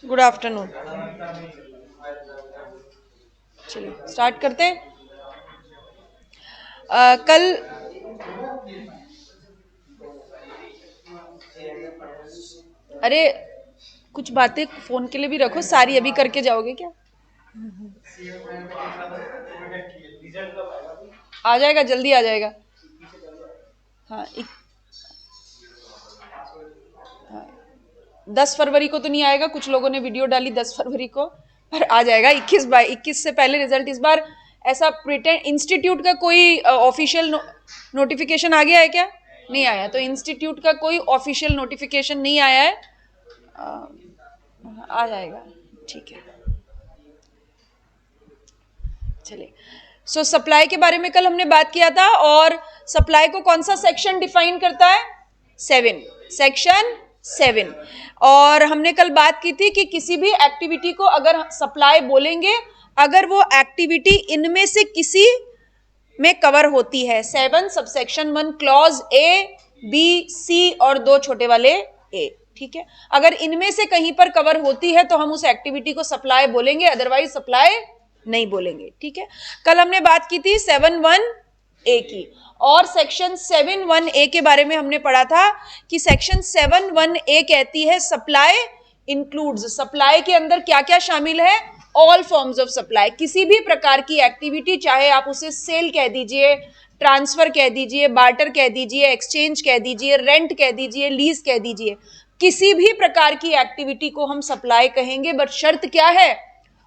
Good afternoon. चलिए start करते हैं। कल अरे कुछ बातें फोन के लिए भी रखो, सारी अभी करके जाओगे क्या? आ जाएगा, जल्दी आ जाएगा। हाँ, 10 फरवरी को तो नहीं आएगा, कुछ लोगों ने वीडियो डाली 10 फरवरी को, पर आ जाएगा 21 से पहले रिजल्ट। इस बार ऐसा प्रिटेंड इंस्टीट्यूट का कोई ऑफिशियल नोटिफिकेशन आ गया है क्या? नहीं आया, तो इंस्टीट्यूट का कोई ऑफिशियल नोटिफिकेशन नहीं आया है, आ जाएगा, ठीक है। चलिए, सो सप्लाई के बारे में कल हमने बात किया था, और सप्लाई को कौन सा सेक्शन डिफाइन करता है? 7, सेक्शन 7। और हमने कल बात की थी कि किसी भी एक्टिविटी को अगर सप्लाई बोलेंगे, अगर वो एक्टिविटी इनमें से किसी में कवर होती है, 7 subsection 1 clause A B C और 2 छोटे वाले ए, ठीक है। अगर इनमें से कहीं पर कवर होती है तो हम उस एक्टिविटी को सप्लाई बोलेंगे, अदरवाइज सप्लाई नहीं बोलेंगे, ठीक है। कल हमने बात की थी 7(1)(a) की, और सेक्शन 7(1)(a) के बारे में हमने पढ़ा था कि सेक्शन 7(1)(a) कहती है सप्लाई इंक्लूड्स, सप्लाई के अंदर क्या क्या शामिल है? ऑल फॉर्म्स ऑफ सप्लाई, किसी भी प्रकार की एक्टिविटी, चाहे आप उसे सेल कह दीजिए, ट्रांसफर कह दीजिए, बार्टर कह दीजिए, एक्सचेंज कह दीजिए, रेंट कह दीजिए, लीज कह दीजिए, किसी भी प्रकार की एक्टिविटी को हम सप्लाई कहेंगे। बट शर्त क्या है?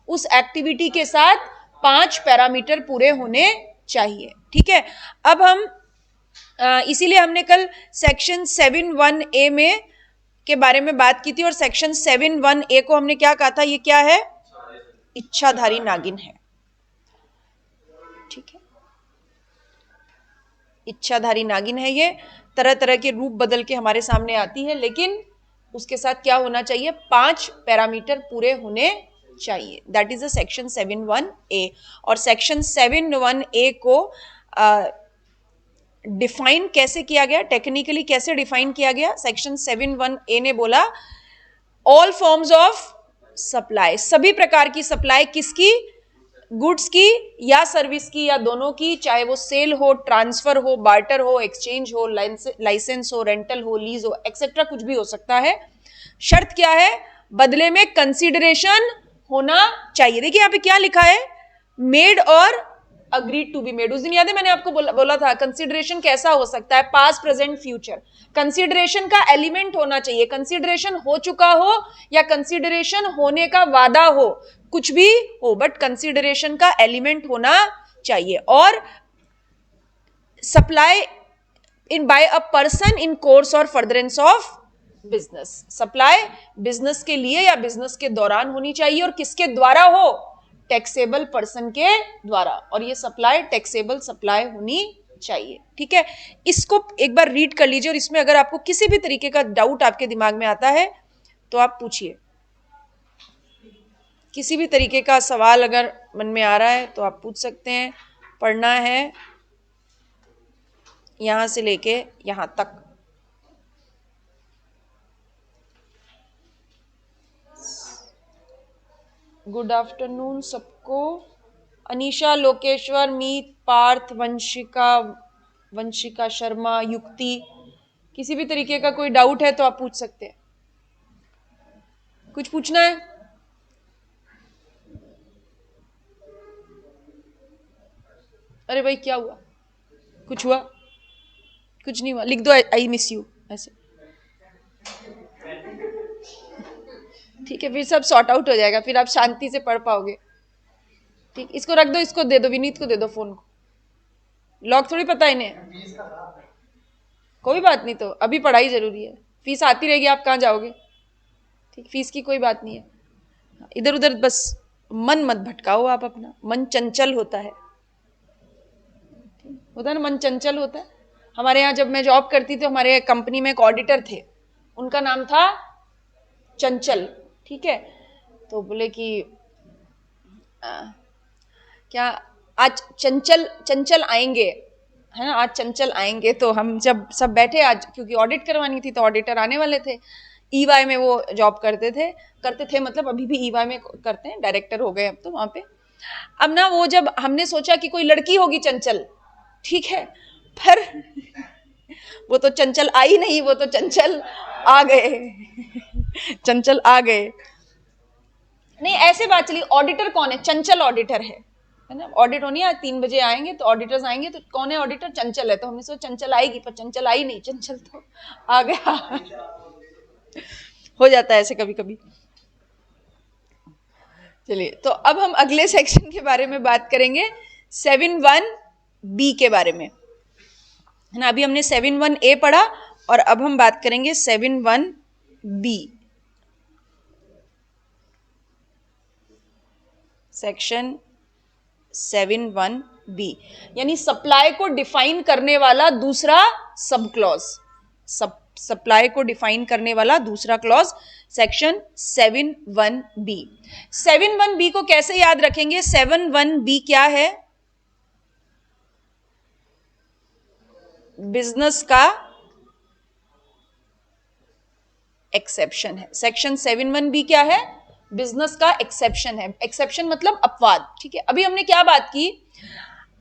उस एक्टिविटी के साथ 5 पैरामीटर पूरे होने चाहिए, ठीक है। अब हम इसीलिए हमने कल सेक्शन 7(1)(a) में के बारे में बात की थी, और सेक्शन 7(1)(a) को हमने क्या कहा था? ये क्या है? इच्छाधारी नागिन है, ठीक है। इच्छाधारी नागिन है, ये तरह तरह के रूप बदल के हमारे सामने आती है, लेकिन उसके साथ क्या होना चाहिए? 5 पैरामीटर पूरे होने चाहिए। That is the section 7(1)(a। और सेक्शन 7(1)(a) को डिफाइन कैसे किया गया? टेक्निकली कैसे डिफाइन किया गया? सेक्शन 7(1)(a) ने बोला ऑल फॉर्म्स ऑफ सप्लाई, सभी प्रकार की सप्लाई, किसकी? गुड्स की या सर्विस की, या दोनों की, चाहे वो सेल हो, ट्रांसफर हो, बार्टर हो, एक्सचेंज हो, लाइसेंस हो, रेंटल हो, लीज हो, एक्सेट्रा, कुछ भी हो सकता है। शर्त क्या है? बदले में कंसीडरेशन होना चाहिए। देखिए यहाँ पे क्या लिखा है? मेड और अग्रीड टू बी मेड। उस दिन याद है मैंने आपको बोला था कंसीडरेशन कैसा हो सकता है? Past, present, future. कंसीडरेशन का एलिमेंट होना चाहिए, कंसीडरेशन हो चुका हो या कंसीडरेशन होने का वादा हो, कुछ भी हो, बट कंसीडरेशन का एलिमेंट होना चाहिए। और supply in by a person in course और furtherance of business, supply business के लिए या बिजनेस के दौरान होनी चाहिए, और किसके द्वारा हो? टैक्सेबल पर्सन के द्वारा, और ये सप्लाई टैक्सेबल सप्लाई होनी चाहिए, ठीक है। इसको एक बार रीड कर लीजिए, और इसमें अगर आपको किसी भी तरीके का डाउट आपके दिमाग में आता है तो आप पूछिए। किसी भी तरीके का सवाल अगर मन में आ रहा है तो आप पूछ सकते हैं। पढ़ना है यहां से लेके यहां तक। गुड आफ्टरनून सबको। अनीशा, लोकेश्वर, मीत, पार्थ, वंशिका शर्मा, युक्ति, किसी भी तरीके का कोई डाउट है तो आप पूछ सकते हैं। कुछ पूछना है? अरे भाई क्या हुआ? कुछ हुआ? कुछ नहीं हुआ, लिख दो आई मिस यू ऐसे, ठीक है। फिर सब सॉर्ट आउट हो जाएगा, फिर आप शांति से पढ़ पाओगे, ठीक। इसको रख दो, इसको दे दो, विनीत को दे दो फोन को, लॉक थोड़ी पता इन्हें। कोई बात नहीं, तो अभी पढ़ाई जरूरी है, फीस आती रहेगी, आप कहाँ जाओगे, ठीक। फीस की कोई बात नहीं है, इधर उधर बस मन मत भटकाओ आप अपना, मन चंचल होता है ना, मन चंचल होता है। हमारे यहाँ जब मैं जॉब करती थी, हमारे कंपनी में एक ऑडिटर थे, उनका नाम था चंचल, ठीक है। तो बोले कि क्या आज चंचल आएंगे, है ना, आज चंचल आएंगे। तो हम जब सब बैठे, आज क्योंकि ऑडिट करवानी थी तो ऑडिटर आने वाले थे, ईवाई में वो जॉब करते थे मतलब अभी भी ईवाई में करते हैं, डायरेक्टर हो गए अब तो वहां पे। अब ना वो जब हमने सोचा कि कोई लड़की होगी चंचल, ठीक है, पर वो तो चंचल आई नहीं, वो तो चंचल आ गए चंचल आ गए। नहीं ऐसे बात चली, ऑडिटर कौन है? चंचल ऑडिटर है ना, ऑडिट होनी है, 3 बजे आएंगे तो ऑडिटर्स आएंगे, तो कौन है ऑडिटर? चंचल है। तो हमने सोचा चंचल आएगी, पर चंचल आई नहीं, चंचल तो आ गया हो जाता है ऐसे कभी कभी। चलिए, तो अब हम अगले सेक्शन के बारे में बात करेंगे, 7(1)(b) के बारे में, है ना। अभी हमने 7(1)(a) पढ़ा और अब हम बात करेंगे 7(1)(b), सेक्शन 7(1)(b, यानी सप्लाई को डिफाइन करने वाला दूसरा सब क्लॉज, सप्लाई को डिफाइन करने वाला दूसरा क्लॉज, सेक्शन 7(1)(b। 7(1)(b) को कैसे याद रखेंगे? 7(1)(b) क्या है? बिजनेस का एक्सेप्शन है। सेक्शन 7(1)(b) क्या है? बिजनेस का एक्सेप्शन है। एक्सेप्शन मतलब अपवाद, ठीक है। अभी हमने क्या बात की,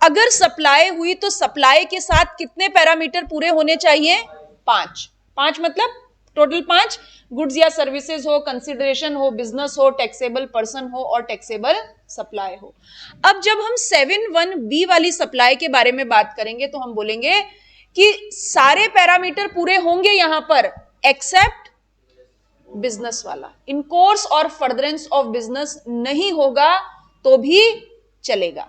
अगर सप्लाई हुई तो सप्लाई के साथ कितने पैरामीटर पूरे होने चाहिए? 5। 5 मतलब टोटल 5, गुड्स या सर्विसेज हो, कंसिडरेशन हो, बिजनेस हो, टैक्सेबल पर्सन हो और टैक्सेबल सप्लाई हो। अब जब हम 7(1)(b) वाली सप्लाई के बारे में बात करेंगे तो हम बोलेंगे कि सारे पैरामीटर पूरे होंगे यहां पर एक्सेप्ट बिजनेस वाला। इन कोर्स और फर्दरेंस ऑफ बिजनेस नहीं होगा तो भी चलेगा।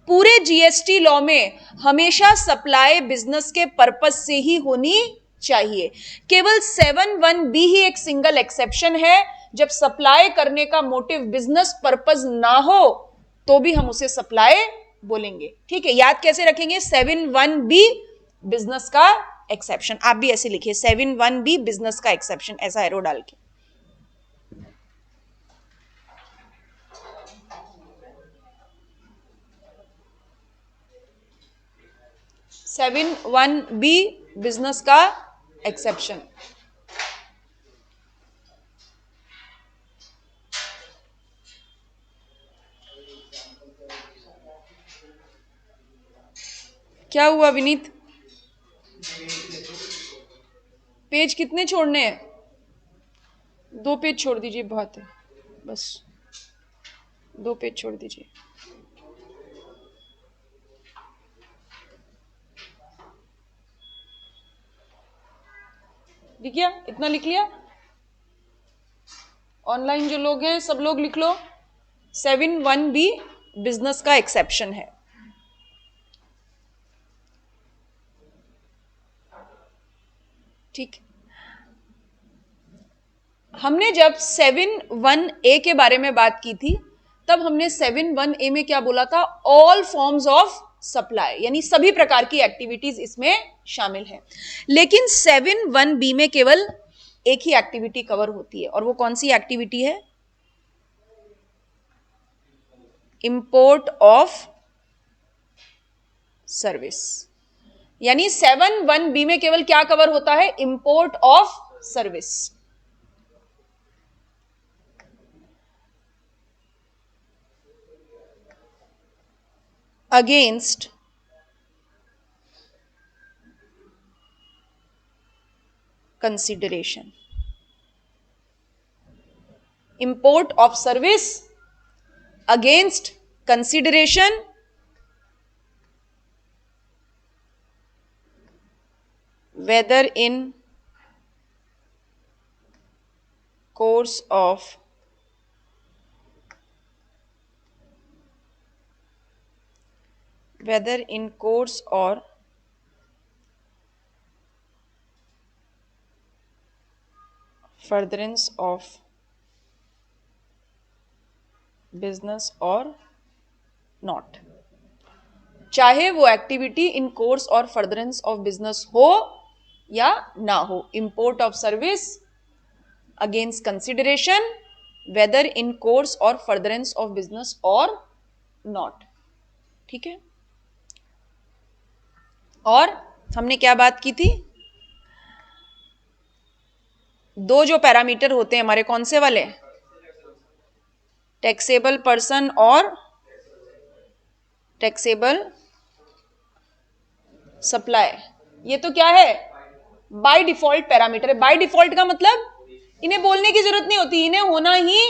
पूरे जीएसटी लॉ में हमेशा सप्लाई बिजनेस के पर्पस से ही होनी चाहिए। केवल 7(1)(b) ही एक सिंगल एक्सेप्शन है, जब सप्लाई करने का मोटिव बिजनेस पर्पस ना हो तो भी हम उसे सप्लाई बोलेंगे, ठीक है। याद कैसे रखेंगे? 7(1)(b) बिजनेस का एक्सेप्शन, आप भी ऐसे लिखिए 7(1)(b) बिजनेस का एक्सेप्शन, ऐसा एरो डाल के। 7(1)(b) बिजनेस का एक्सेप्शन। क्या हुआ विनीत? पेज कितने छोड़ने हैं? 2 पेज छोड़ दीजिए, बहुत है, बस 2 पेज छोड़ दीजिए। लिख लिया? इतना लिख लिया? ऑनलाइन जो लोग हैं सब लोग लिख लो, 7(1)(b) बिजनेस का एक्सेप्शन है। ठीक, हमने जब 7(1)(a) के बारे में बात की थी तब हमने 7(1)(a) में क्या बोला था? ऑल फॉर्म्स ऑफ सप्लाई, यानी सभी प्रकार की एक्टिविटीज इसमें शामिल है। लेकिन 7(1)(b) में केवल एक ही एक्टिविटी कवर होती है, और वो कौन सी एक्टिविटी है? Import of service. यानी 7(1)(b) में केवल क्या कवर होता है? Import of service. Against consideration. Import of service against consideration whether in course of or furtherance of business or not। चाहे वो एक्टिविटी इन कोर्स और फर्दरेंस ऑफ बिजनेस हो या ना हो। Import of service against consideration whether in course और furtherance of business और not, ठीक है। और हमने क्या बात की थी? दो जो पैरामीटर होते हैं हमारे, कौन से वाले, टैक्सेबल पर्सन और टैक्सेबल सप्लाई, ये तो क्या है, बाय डिफॉल्ट पैरामीटर है। बाय डिफॉल्ट का मतलब इन्हें बोलने की जरूरत नहीं होती, इन्हें होना ही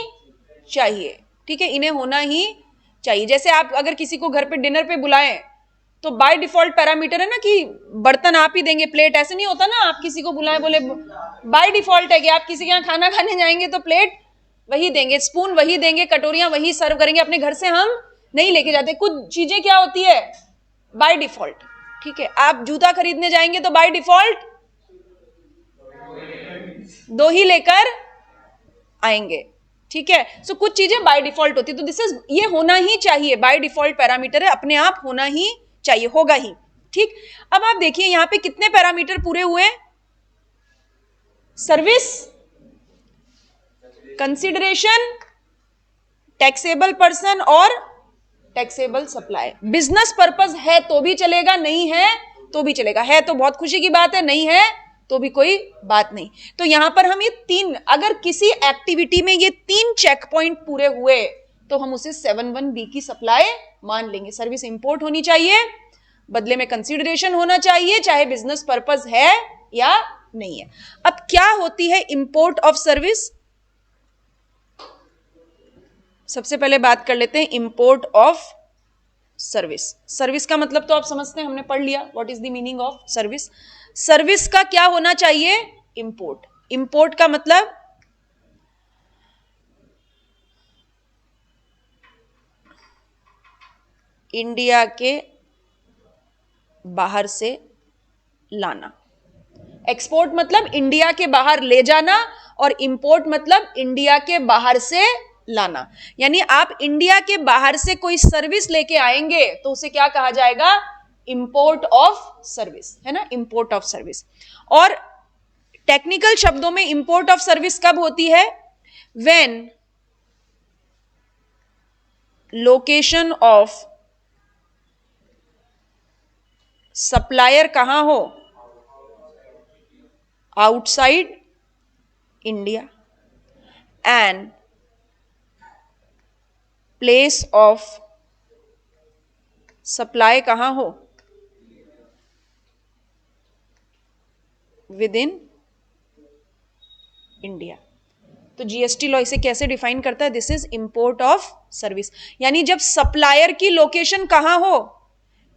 चाहिए, ठीक है, इन्हें होना ही चाहिए। जैसे आप अगर किसी को घर पे डिनर पे बुलाएं तो बाय डिफॉल्ट पैरामीटर है ना कि बर्तन आप ही देंगे, प्लेट, ऐसे नहीं होता ना, आप किसी को बुलाएं बोले, बाय डिफॉल्ट है कि आप किसी के यहाँ खाना खाने जाएंगे तो प्लेट वही देंगे, स्पून वही देंगे, कटोरियां वही सर्व करेंगे, अपने घर से हम नहीं लेके जाते। कुछ चीजें क्या होती है, बाय डिफॉल्ट, ठीक है। आप जूता खरीदने जाएंगे तो बाय डिफॉल्ट दो ही लेकर आएंगे, ठीक है। सो कुछ चीजें बाय डिफॉल्ट होती है, तो दिस इज, ये होना ही चाहिए, बाय डिफॉल्ट पैरामीटर है, अपने आप होना ही चाहिए, होगा ही, ठीक। अब आप देखिए यहां पे कितने पैरामीटर पूरे हुए, सर्विस, कंसिडरेशन, टैक्सेबल पर्सन और टैक्सेबल सप्लाई। बिजनेस पर्पस है तो भी चलेगा, नहीं है तो भी चलेगा, है तो बहुत खुशी की बात है, नहीं है तो भी कोई बात नहीं। तो यहां पर हम ये तीन, अगर किसी एक्टिविटी में ये तीन चेक पॉइंट पूरे हुए तो हम उसे 7(1) की सप्लाई मान लेंगे। सर्विस इंपोर्ट होनी चाहिए, बदले में कंसीडरेशन होना चाहिए, चाहे बिजनेस पर्पस है या नहीं है। अब क्या होती है इंपोर्ट ऑफ सर्विस, सबसे पहले बात कर लेते हैं इंपोर्ट ऑफ सर्विस। सर्विस का मतलब तो आप समझते हैं, हमने पढ़ लिया, what is the meaning of service. Service का क्या होना चाहिए, इंपोर्ट। इंपोर्ट का मतलब इंडिया के बाहर से लाना, एक्सपोर्ट मतलब इंडिया के बाहर ले जाना, और इंपोर्ट मतलब इंडिया के बाहर से लाना। यानी आप इंडिया के बाहर से कोई सर्विस लेके आएंगे तो उसे क्या कहा जाएगा, इंपोर्ट ऑफ सर्विस, है ना, इंपोर्ट ऑफ सर्विस। और टेक्निकल शब्दों में इंपोर्ट ऑफ सर्विस कब होती है, व्हेन लोकेशन ऑफ सप्लायर कहां हो, outside India, and place of supply कहां हो, विद इन इंडिया। तो जीएसटी लॉ इसे कैसे डिफाइन करता है, this is import of service. यानी जब सप्लायर की लोकेशन कहां हो,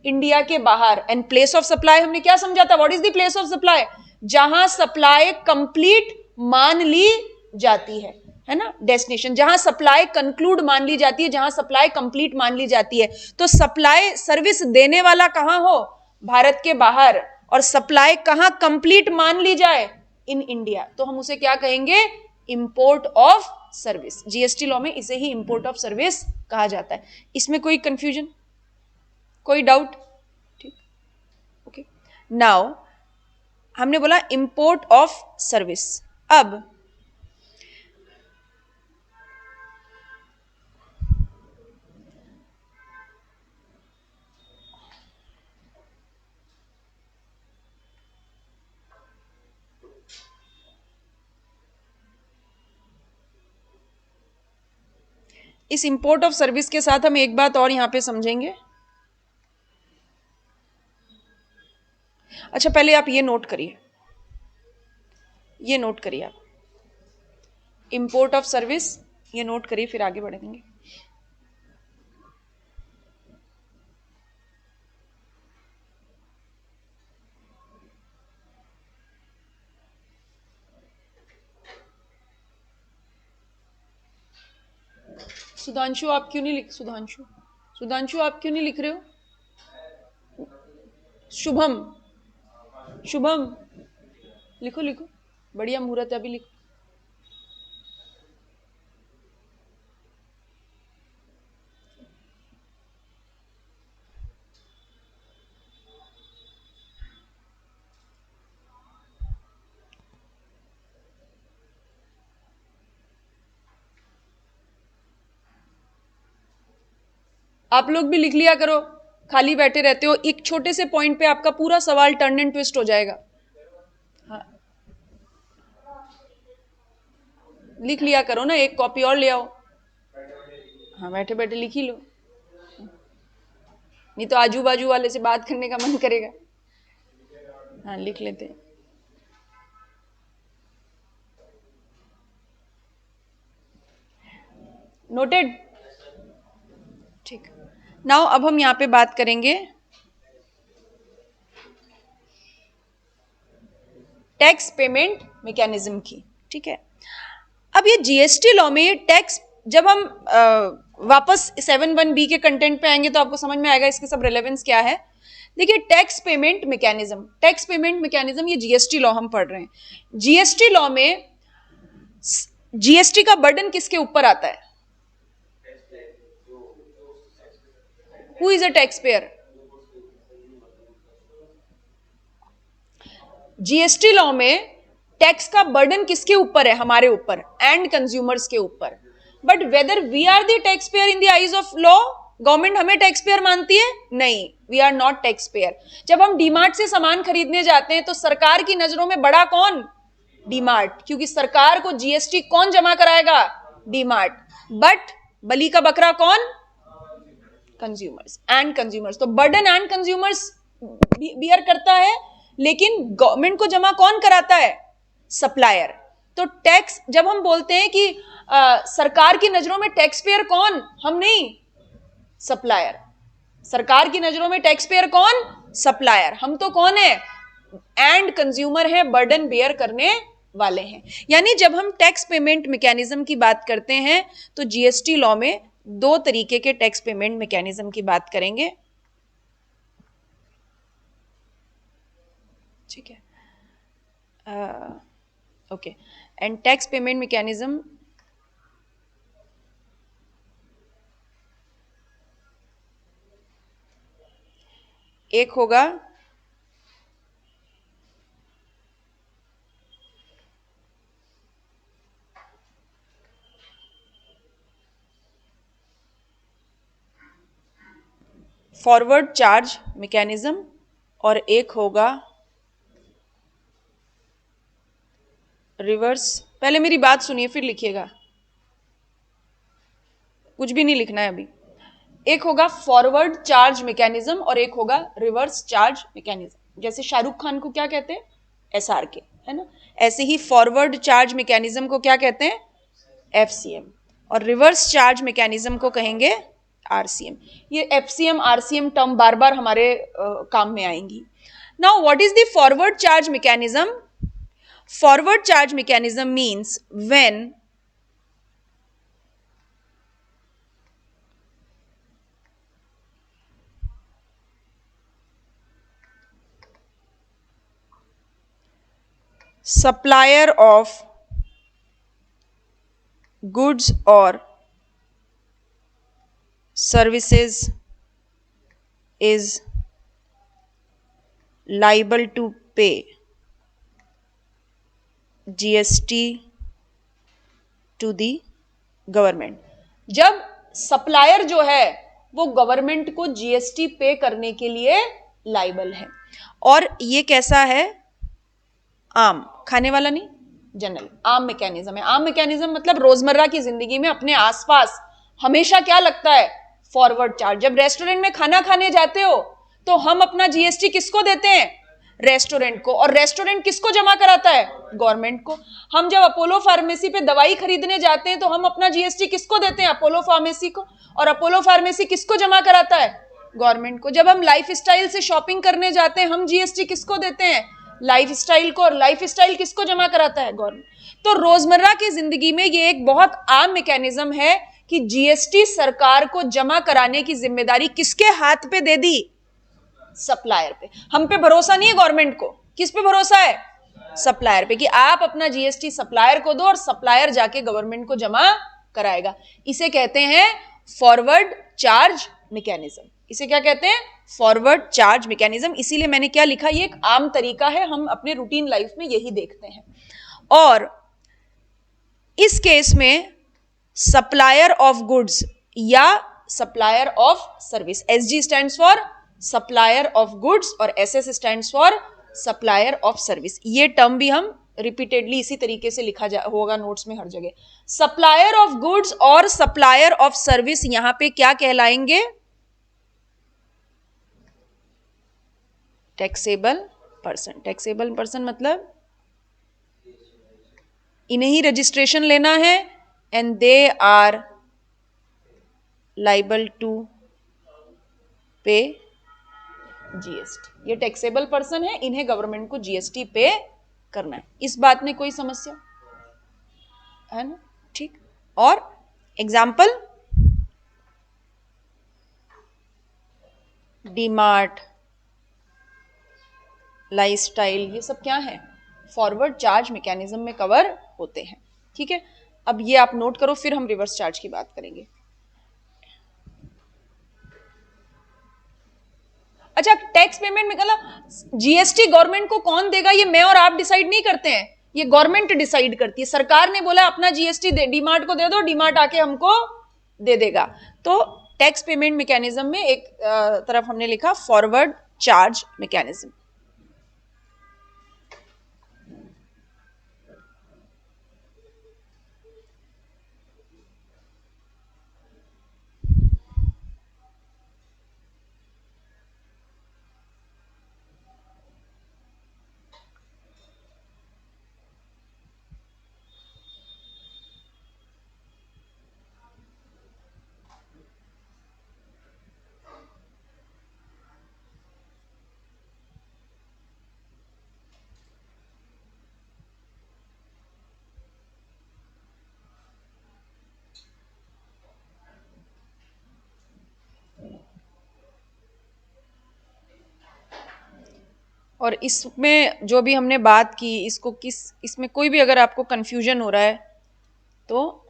इंडिया के बाहर, एंड प्लेस ऑफ सप्लाई हमने क्या समझा था, what is the place of supply, जहां सप्लाई कंप्लीट मान ली जाती है ना, डेस्टिनेशन जहां सप्लाई कंक्लूड मान ली जाती है, जहां सप्लाई कंप्लीट मान ली जाती है। तो सप्लाई सर्विस देने वाला कहां हो, भारत के बाहर, और सप्लाई कहां कंप्लीट मान ली जाए, इन इंडिया, तो हम उसे क्या कहेंगे, import of service. GST law में इसे ही इंपोर्ट ऑफ सर्विस कहा जाता है। इसमें कोई कंफ्यूजन, कोई डाउट, ठीक, ओके। नाउ हमने बोला इंपोर्ट ऑफ सर्विस। अब इस इंपोर्ट ऑफ सर्विस के साथ हम एक बात और यहां पे समझेंगे। अच्छा, पहले आप ये नोट करिए, ये नोट करिए आप, इंपोर्ट ऑफ सर्विस ये नोट करिए, फिर आगे बढ़ेंगे। सुधांशु आप क्यों नहीं लिख, सुधांशु आप क्यों नहीं लिख रहे हो, शुभम, शुभम लिखो लिखो, बढ़िया मुहूर्त है, अभी लिखो। आप लोग भी लिख लिया करो, खाली बैठे रहते हो, एक छोटे से पॉइंट पे आपका पूरा सवाल टर्न एंड ट्विस्ट हो जाएगा। हाँ, लिख लिया करो ना, एक कॉपी और ले आओ। हाँ, बैठे बैठे लिख ही लो, नहीं तो आजू बाजू वाले से बात करने का मन करेगा। हाँ, लिख लेते हैं। नोटेड? ठीक। नाउ अब हम यहां पे बात करेंगे टैक्स पेमेंट मैकेनिज्म की। ठीक है, अब ये जीएसटी लॉ में ये टैक्स, जब हम वापस 7(1) के कंटेंट पे आएंगे तो आपको समझ में आएगा इसके सब रेलेवेंस क्या है। देखिए, टैक्स पेमेंट मैकेनिज्म, ये जीएसटी लॉ हम पढ़ रहे हैं। जीएसटी लॉ में जीएसटी का बर्डन किसके ऊपर आता है? Who is a taxpayer? GST law में टैक्स का बर्डन किसके ऊपर है? हमारे ऊपर, एंड कंज्यूमर्स के ऊपर। But whether we are the taxpayer in the eyes of law, government हमें टैक्स पेयर मानती है? नहीं, we are not taxpayer. जब हम डीमार्ट से सामान खरीदने जाते हैं तो सरकार की नजरों में बड़ा कौन? डीमार्ट, क्योंकि सरकार को जीएसटी कौन जमा कराएगा? डीमार्ट। बट बलि का बकरा कौन? Consumers, and consumers. तो बर्डन एंड कंज्यूमर्स बियर करता है, लेकिन गवर्नमेंट को जमा कौन कराता है? सप्लायर। तो टैक्स, जब हम बोलते हैं कि सरकार की नजरों में टैक्स पेयर कौन? हम नहीं, सप्लायर। सरकार की नजरों में टैक्स पेयर कौन? सप्लायर। हम तो कौन है? एंड कंज्यूमर है, बर्डन बेयर करने वाले हैं। यानी जब हम टैक्स पेमेंट मैकेनिज्म की बात करते हैं तो जीएसटी लॉ में दो तरीके के टैक्स पेमेंट मैकेनिज्म की बात करेंगे। ठीक है, okay. And tax payment mechanism एक होगा फॉरवर्ड चार्ज मैकेनिज्म और एक होगा रिवर्स। पहले मेरी बात सुनिए फिर लिखिएगा, कुछ भी नहीं लिखना है अभी। एक होगा फॉरवर्ड चार्ज मैकेनिज्म और एक होगा रिवर्स चार्ज मैकेनिज्म। जैसे शाहरुख खान को क्या कहते हैं? एसआरके, है ना? ऐसे ही फॉरवर्ड चार्ज मैकेनिज्म को क्या कहते हैं? एफसीएम। और रिवर्स चार्ज मैकेनिज्म को कहेंगे आरसीएम। ये एफसीएम आरसीएम टर्म बार बार हमारे काम में आएंगी। Now what is the forward charge mechanism? Forward charge mechanism means when supplier of goods or services is liable to pay GST to the government। जब supplier जो है वो गवर्नमेंट को जीएसटी पे करने के लिए लाइबल है। और ये कैसा है? आम, खाने वाला नहीं, जनरल आम मैकेनिज्म है। आम मैकेनिज्म मतलब रोजमर्रा की जिंदगी में अपने आसपास हमेशा क्या लगता है? Forward charge. जब रेस्टोरेंट में खाना खाने जाते हो तो हम अपना जीएसटी किसको देते हैं? रेस्टोरेंट को। और रेस्टोरेंट किसको जमा कराता है? गवर्नमेंट को। हम जब अपोलो फार्मेसी पे दवाई खरीदने जाते हैं तो हम अपना जीएसटी किसको देते हैं? अपोलो फार्मेसी को। और अपोलो फार्मेसी किसको जमा कराता है? गवर्नमेंट को। जब हम लाइफ स्टाइल से शॉपिंग करने जाते हैं हम जीएसटी किसको देते हैं? लाइफ स्टाइल को। और लाइफ स्टाइल किसको जमा कराता है? गवर्नमेंट। तो रोजमर्रा की जिंदगी में ये एक बहुत आम मैकेनिज्म है कि जीएसटी सरकार को जमा कराने की जिम्मेदारी किसके हाथ पे दे दी? सप्लायर पे। हम पे भरोसा नहीं है गवर्नमेंट को, किस पे भरोसा है? सप्लायर पे, कि आप अपना जीएसटी सप्लायर को दो और सप्लायर जाके गवर्नमेंट को जमा कराएगा। इसे कहते हैं फॉरवर्ड चार्ज मैकेनिज्म। इसे क्या कहते हैं? Forward charge mechanism. इसीलिए मैंने क्या लिखा, ये एक आम तरीका है, हम अपने रूटीन लाइफ में यही देखते हैं। और इस केस में सप्लायर ऑफ गुड्स या supplier of service, SG stands for supplier of goods और SS stands for supplier of service, ये टर्म भी हम रिपीटेडली इसी तरीके से लिखा जा होगा नोट्स में हर जगह। सप्लायर ऑफ गुड्स और सप्लायर ऑफ सर्विस यहां पे क्या कहलाएंगे? Taxable person. टैक्सेबल पर्सन मतलब इन्हें ही रजिस्ट्रेशन लेना है and they are liable to pay GST. ये टैक्सेबल पर्सन है, इन्हें गवर्नमेंट को जीएसटी पे करना है। इस बात में कोई समस्या है ना? ठीक। और एग्जाम्पल, डीमार्ट, लाइफस्टाइल, ये सब क्या है? फॉरवर्ड चार्ज मैकेनिज्म में कवर होते हैं। ठीक है, अब ये आप नोट करो, फिर हम रिवर्स चार्ज की बात करेंगे। अच्छा, टैक्स पेमेंट में मतलब जीएसटी गवर्नमेंट को कौन देगा? ये मैं और आप डिसाइड नहीं करते हैं, ये गवर्नमेंट डिसाइड करती है। सरकार ने बोला अपना जीएसटी डीमार्ट को दे दो, डीमार्ट आके हमको दे देगा। तो टैक्स पेमेंट मैकेनिज्म में एक तरफ हमने लिखा फॉरवर्ड चार्ज मैकेनिज्म। और इसमें जो भी हमने बात की, इसको इसमें कोई भी अगर आपको कंफ्यूजन हो रहा है तो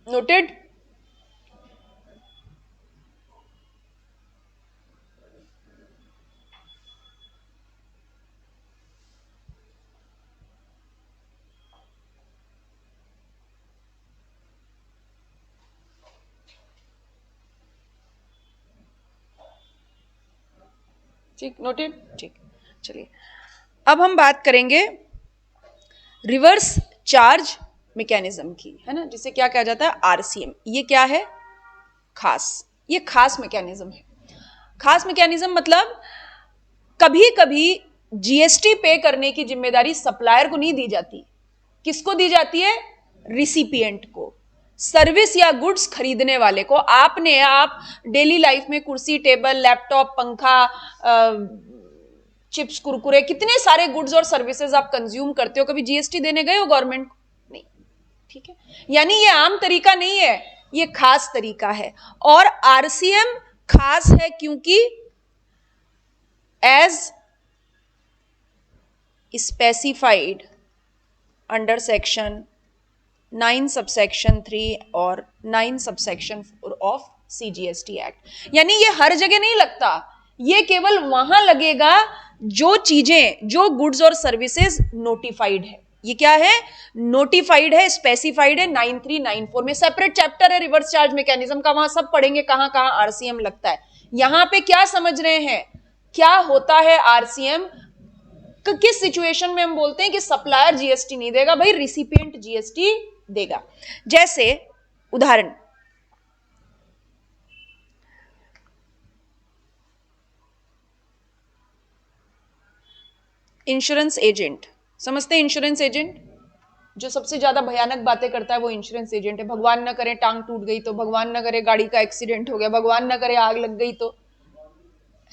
नोटेड। ठीक, नोटेड। ठीक, चलिए अब हम बात करेंगे रिवर्स चार्ज मैकेनिज्म की, है ना, जिसे क्या कहा जाता है? आरसीएम। ये क्या है? खास, ये खास मैकेनिज्म है। खास मैकेनिज्म मतलब कभी कभी जीएसटी पे करने की जिम्मेदारी सप्लायर को नहीं दी जाती। किसको दी जाती है? रिसिपिएंट को, सर्विस या गुड्स खरीदने वाले को। आप डेली लाइफ में कुर्सी, टेबल, लैपटॉप, पंखा, चिप्स, कुरकुरे, कितने सारे गुड्स और सर्विसेज आप कंज्यूम करते हो, कभी जीएसटी देने गए हो गवर्नमेंट को? नहीं। ठीक है, यानी ये आम तरीका नहीं है, ये खास तरीका है। और आरसीएम खास है क्योंकि as specified under section 9 subsection 3 और 9 सबसेक्शन 4 ऑफ सीजीएसटी एक्ट। यानी ये हर जगह नहीं लगता, ये केवल वहां लगेगा जो चीजें, जो गुड्स और सर्विसेज नोटिफाइड है। ये क्या है? नोटिफाइड है, स्पेसिफाइड है। 9394 में सेपरेट चैप्टर है रिवर्स चार्ज मैकेनिज्म का, वहां सब पढ़ेंगे कहां कहां आरसीएम लगता है। यहां पे क्या समझ रहे हैं, क्या होता है आरसीएम? किस सिचुएशन में हम बोलते हैं कि सप्लायर जीएसटी नहीं देगा? भाई रिसिपिएंट जीएसटी देगा। जैसे उदाहरण, इंश्योरेंस एजेंट, समझते हैं? इंश्योरेंस एजेंट जो सबसे ज्यादा भयानक बातें करता है वो इंश्योरेंस एजेंट है। भगवान ना करे टांग टूट गई तो, भगवान ना करे गाड़ी का एक्सीडेंट हो गया, भगवान ना करे आग लग गई तो,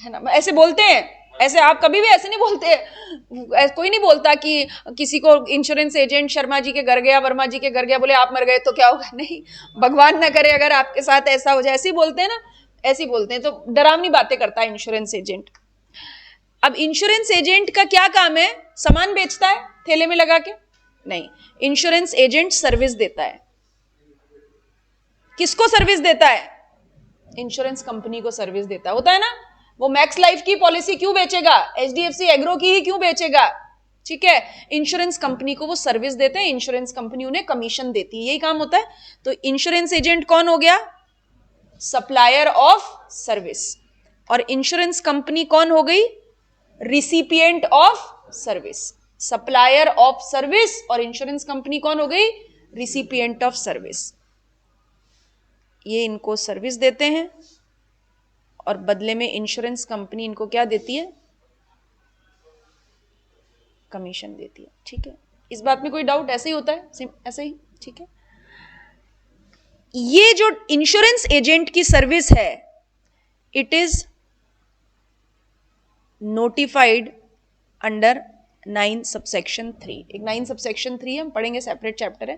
है ना, ऐसे बोलते हैं। ऐसे आप कभी भी ऐसे नहीं बोलते, कोई नहीं बोलता कि किसी को इंश्योरेंस एजेंट शर्मा जी के घर गया, वर्मा जी के घर गया, बोले आप मर गए तो क्या होगा, नहीं, भगवान ना करे अगर आपके साथ ऐसा हो जाए, ऐसे ही बोलते हैं ना, ऐसे ही बोलते हैं, तो डरावनी बातें करता है इंश्योरेंस एजेंट। अब इंश्योरेंस एजेंट का क्या काम है? सामान बेचता है थैले में लगा के? नहीं, इंश्योरेंस एजेंट सर्विस देता है। किसको सर्विस देता है? इंश्योरेंस कंपनी को सर्विस देता है, होता है ना। वो मैक्स लाइफ की पॉलिसी क्यों बेचेगा? एचडीएफसी एग्रो की ही क्यों बेचेगा? ठीक है, इंश्योरेंस कंपनी को वो सर्विस देते हैं, इंश्योरेंस कंपनी उन्हें कमीशन देती है, यही काम होता है। तो इंश्योरेंस एजेंट कौन हो गया? Supplier of service. और इंश्योरेंस कंपनी कौन हो गई? Recipient of service. Supplier of service और इंश्योरेंस कंपनी कौन हो गई? Recipient of service. ये इनको सर्विस देते हैं और बदले में इंश्योरेंस कंपनी इनको क्या देती है? कमीशन देती है। ठीक है, इस बात में कोई डाउट? ऐसे ही होता है, ऐसे ही। ठीक है, ये जो इंश्योरेंस एजेंट की सर्विस है, it is notified under 9 subsection 3। एक 9 सबसेक्शन 3 हम पढ़ेंगे, सेपरेट चैप्टर है।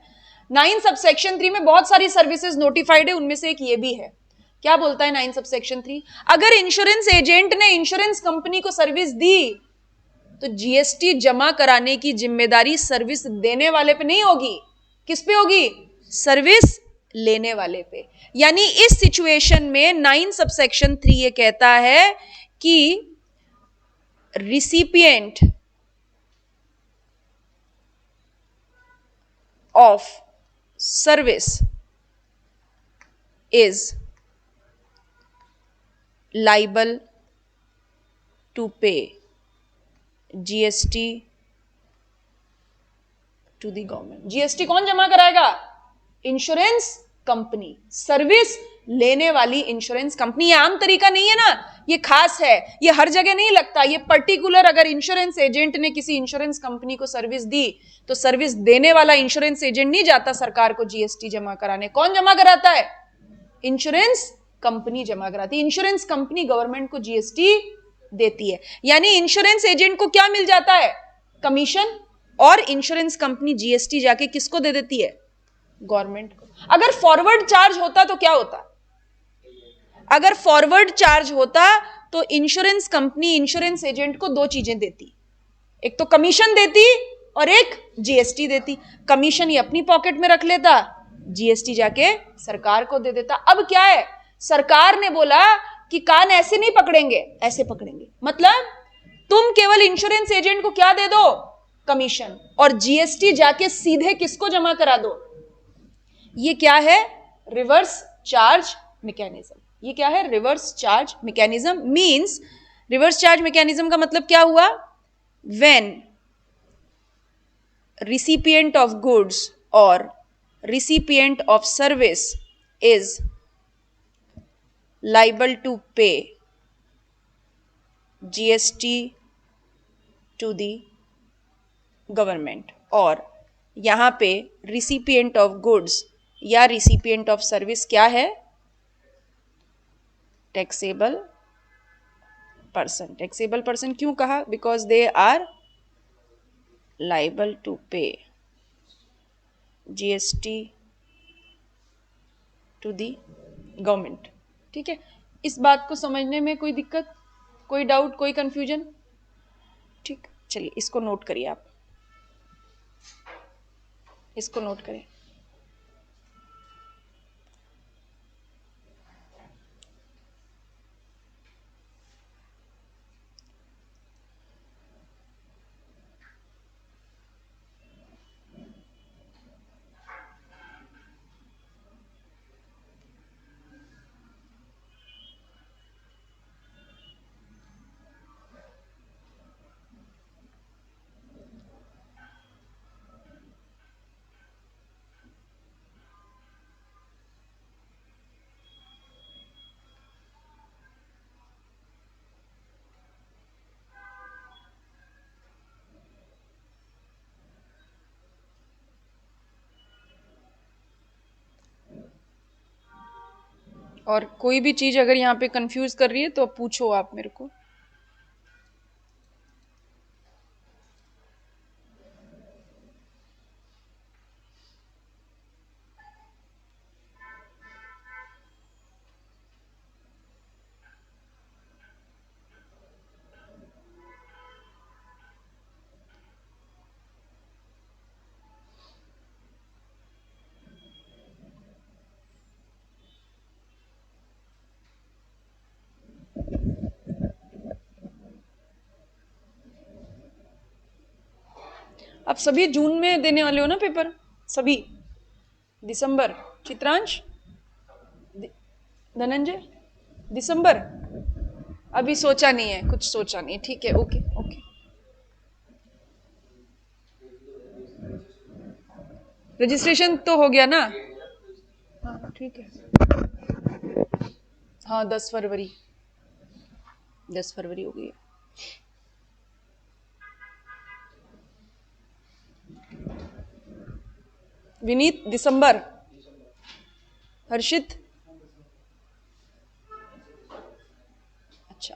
9 सबसेक्शन 3 में बहुत सारी सर्विसेज नोटिफाइड है, उनमें से एक ये भी है। क्या बोलता है 9 सबसेक्शन 3? अगर इंश्योरेंस एजेंट ने इंश्योरेंस कंपनी को सर्विस दी तो जीएसटी जमा कराने की जिम्मेदारी सर्विस देने वाले पे नहीं होगी। किस पे होगी? सर्विस लेने वाले पे। यानी इस सिचुएशन में 9 सबसेक्शन 3 ये कहता है कि recipient of service is liable to pay GST to the government। GST कौन जमा कराएगा? इंश्योरेंस कंपनी, सर्विस लेने वाली इंश्योरेंस कंपनी। ये आम तरीका नहीं है ना, ये खास है, ये हर जगह नहीं लगता, ये पर्टिकुलर। अगर इंश्योरेंस एजेंट ने किसी इंश्योरेंस कंपनी को सर्विस दी तो सर्विस देने वाला इंश्योरेंस एजेंट नहीं जाता सरकार को जीएसटी जमा कराने। कौन जमा कराता है? इंश्योरेंस कंपनी जमा कराती है। इंश्योरेंस कंपनी गवर्नमेंट को जीएसटी देती है। यानी इंश्योरेंस एजेंट को क्या मिल जाता है? कमीशन। और इंश्योरेंस कंपनी जीएसटी जाके किसको दे देती है? गवर्नमेंट को। अगर फॉरवर्ड चार्ज होता तो क्या होता? अगर फॉरवर्ड चार्ज होता तो इंश्योरेंस कंपनी इंश्योरेंस एजेंट को 2 चीजें देती, एक तो कमीशन देती और एक जीएसटी देती। कमीशन ये अपनी पॉकेट में रख लेता, जीएसटी जाके सरकार को दे देता। अब क्या है, सरकार ने बोला कि कान ऐसे नहीं पकड़ेंगे, ऐसे पकड़ेंगे। मतलब तुम केवल इंश्योरेंस एजेंट को क्या दे दो? कमीशन। और जीएसटी जाके सीधे किसको जमा करा दो? ये क्या है? Reverse charge mechanism. ये क्या है? Reverse charge mechanism. Means reverse charge mechanism का मतलब क्या हुआ? When recipient of goods or recipient of service is liable to pay GST to the government। और यहां पे recipient of goods या recipient of service क्या है? Taxable person. टैक्सेबल पर्सन क्यों कहा? Because they are liable to pay GST to the government। ठीक है, इस बात को समझने में कोई दिक्कत, कोई डाउट, कोई कंफ्यूजन? ठीक, चलिए इसको नोट करिए, आप इसको नोट करें। और कोई भी चीज अगर यहाँ पे कंफ्यूज कर रही है तो पूछो आप मेरे को। आप सभी जून में देने वाले हो ना पेपर, सभी दिसंबर, चित्रांश, धनंजय, दिसंबर, अभी सोचा नहीं है, कुछ सोचा नहीं, ठीक है, ओके ओके। रजिस्ट्रेशन तो हो गया ना? हाँ ठीक है, हाँ 10 फरवरी, 10 फरवरी हो गई है। विनीत दिसंबर, हर्षित, अच्छा,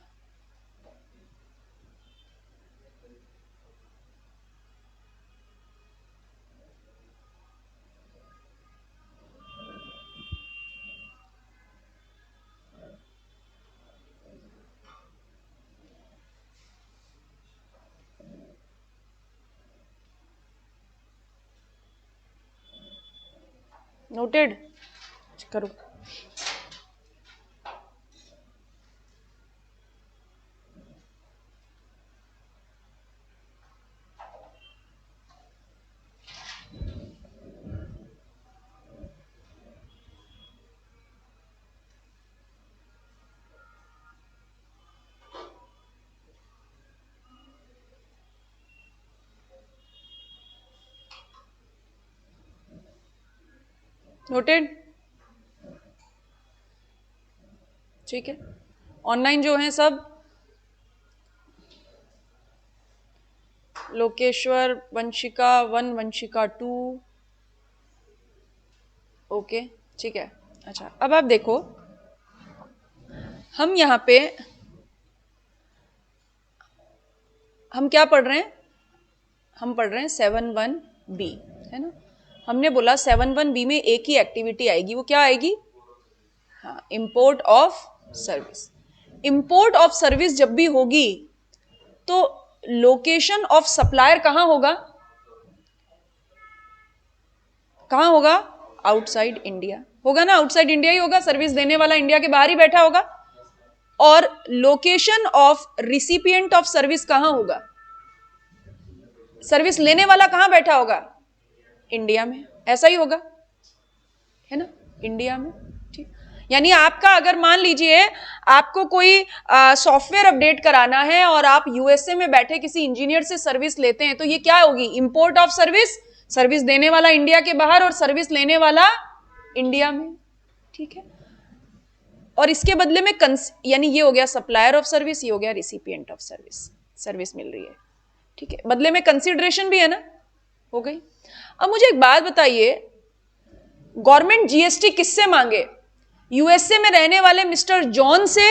नोटेड करो। नोटेड, ठीक है। ऑनलाइन जो है सब लोकेश्वर, वंशिका 1, वंशिका 2, ओके ठीक है। अच्छा अब आप देखो, हम यहाँ पे हम क्या पढ़ रहे हैं? हम पढ़ रहे हैं 7(1)B, है ना? हमने बोला 7(1)B में एक ही एक्टिविटी आएगी, वो क्या आएगी? हाँ, import of service. Import of service जब भी होगी तो लोकेशन ऑफ सप्लायर कहां होगा? कहां होगा? आउटसाइड इंडिया होगा ना, आउटसाइड इंडिया ही होगा, सर्विस देने वाला इंडिया के बाहर ही बैठा होगा। और location of recipient of service कहां होगा? सर्विस लेने वाला कहां बैठा होगा? इंडिया में, ऐसा ही होगा, है ना, इंडिया में। ठीक, यानी आपका अगर मान लीजिए आपको कोई सॉफ्टवेयर अपडेट कराना है और आप यूएसए में बैठे किसी इंजीनियर से सर्विस लेते हैं, तो ये क्या होगी? इंपोर्ट ऑफ सर्विस, सर्विस देने वाला इंडिया के बाहर और सर्विस लेने वाला इंडिया में, ठीक है। और इसके बदले में यानी ये हो गया सप्लायर ऑफ सर्विस, ये हो गया रिसिपिएंट ऑफ सर्विस, सर्विस मिल रही है, ठीक है। बदले में कंसिडरेशन भी है ना, हो गई। अब मुझे एक बात बताइए, गवर्नमेंट जीएसटी किससे मांगे? यूएसए में रहने वाले मिस्टर जॉन से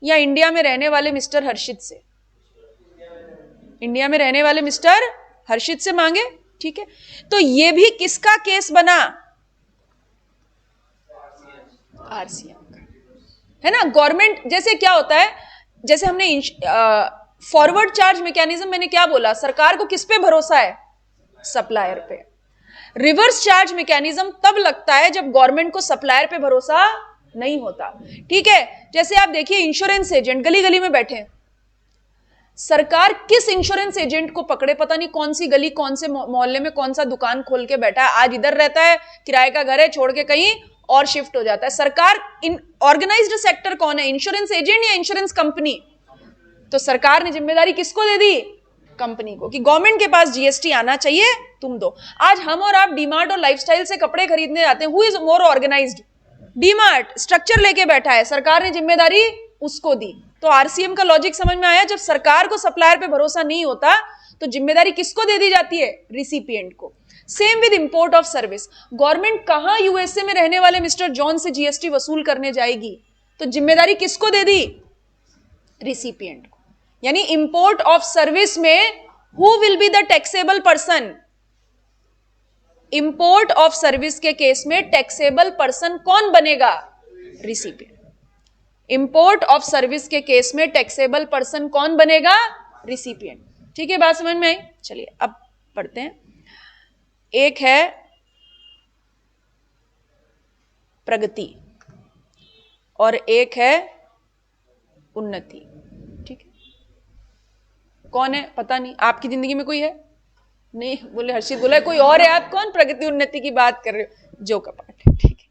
या इंडिया में रहने वाले मिस्टर हर्षित से? इंडिया में रहने वाले मिस्टर हर्षित से मांगे, ठीक है। तो ये भी किसका केस बना? आरसीएम का, है ना। गवर्नमेंट, जैसे क्या होता है, जैसे हमने फॉरवर्ड चार्ज मैकेनिज्म, मैंने क्या बोला? सरकार को किस पे भरोसा है? सप्लायर पे। रिवर्स चार्ज मैकेनिज्म तब लगता है जब गवर्नमेंट को सप्लायर पे भरोसा नहीं होता, ठीक है। जैसे आप देखिए इंश्योरेंस एजेंट गली गली में बैठे, सरकार किस इंश्योरेंस एजेंट को पकड़े? पता नहीं कौन सी गली, कौन से मोहल्ले में कौन सा दुकान खोल के बैठा है, आज इधर रहता है, किराए का घर है, छोड़ के कहीं और शिफ्ट हो जाता है। सरकार, इन ऑर्गेनाइज्ड सेक्टर कौन है? इंश्योरेंस एजेंट या इंश्योरेंस कंपनी? तो सरकार ने जिम्मेदारी किसको दे दी? कंपनी को, कि गवर्नमेंट के पास जीएसटी आना चाहिए, तुम दो। आज हम और आप डीमार्ट और लाइफस्टाइल से कपड़े खरीदने जाते हैं, who is more organized? DMart structure लेके बैठा है, सरकार ने जिम्मेदारी उसको दी। तो आरसीएम का लॉजिक समझ में आया? जब सरकार को सप्लायर पे भरोसा नहीं होता तो जिम्मेदारी किसको दे दी जाती है? रिसिपिएंट को। Same with import of service. Government कहां यूएसए में रहने वाले मिस्टर जॉन से जीएसटी वसूल करने जाएगी? तो जिम्मेदारी किसको दे दी? रिसिपिएंट को। यानी इंपोर्ट ऑफ सर्विस में who will be the taxable person? Import of service के केस में टैक्सेबल पर्सन कौन बनेगा? रिसिपिएंट। इंपोर्ट ऑफ सर्विस के केस में टैक्सेबल पर्सन कौन बनेगा? रिसिपिएंट। ठीक है, बात समझ में आई? चलिए अब पढ़ते हैं। एक है प्रगति और एक है उन्नति, ठीक है। कौन है? पता नहीं। आपकी जिंदगी में कोई है? नहीं बोले, हर्षित बोला कोई और है, आप कौन प्रगति उन्नति की बात कर रहे हो, जो कपाट है। ठीक है,